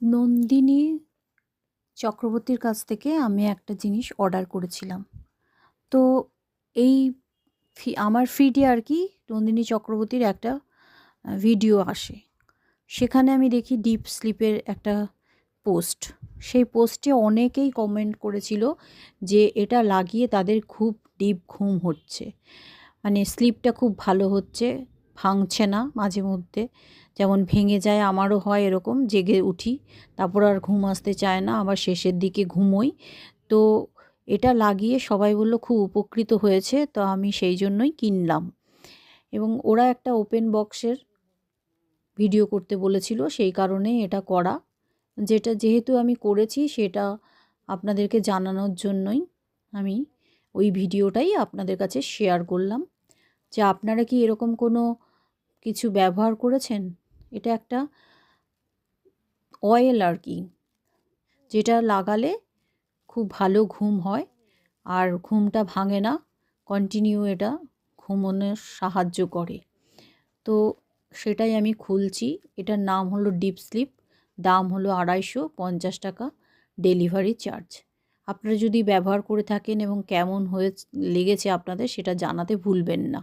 নন্দিনী চক্রবর্তীর কাছ থেকে আমি একটা জিনিস অর্ডার করেছিলাম। তো এই আমার ফিডে আর কি নন্দিনী চক্রবর্তীর একটা ভিডিও আসে। সেখানে আমি দেখি ডিপ স্লিপের একটা পোস্ট। সেই পোস্টে অনেকেই কমেন্ট করেছিল যে এটা লাগিয়ে তাদের খুব ডিপ ঘুম হচ্ছে, মানে স্লিপটা খুব ভালো হচ্ছে, ভাঙছে না মাঝে মধ্যে। যেমন ভেঙে যায়, আমারও হয় এরকম, জেগে উঠি তারপর আর ঘুম আসতে চায় না, আবার শেষের দিকে ঘুমোই। তো এটা লাগিয়ে সবাই বলল খুব উপকৃত হয়েছে, তো আমি সেই জন্যই কিনলাম। এবং ওরা একটা ওপেন বক্সের ভিডিও করতে বলেছিল, সেই কারণেই এটা করা। যেহেতু আমি করেছি সেটা আপনাদেরকে জানানোর জন্যই আমি ওই ভিডিওটাই আপনাদের কাছে শেয়ার করলাম। যে আপনারা কি এরকম কোনো কিছু ব্যবহার করেছেন? এটা একটা অয়েল আর কি, যেটা লাগালে খুব ভালো ঘুম হয় আর ঘুমটা ভাঙে না, কন্টিনিউ এটা ঘুমানোর সাহায্য করে। তো সেটাই আমি খুলছি। এটার নাম হলো ডিপ স্লিপ, দাম হলো 250 টাকা, ডেলিভারি চার্জ। আপনারা যদি ব্যবহার করে থাকেন এবং কেমন লেগেছে আপনাদের সেটা জানাতে ভুলবেন না।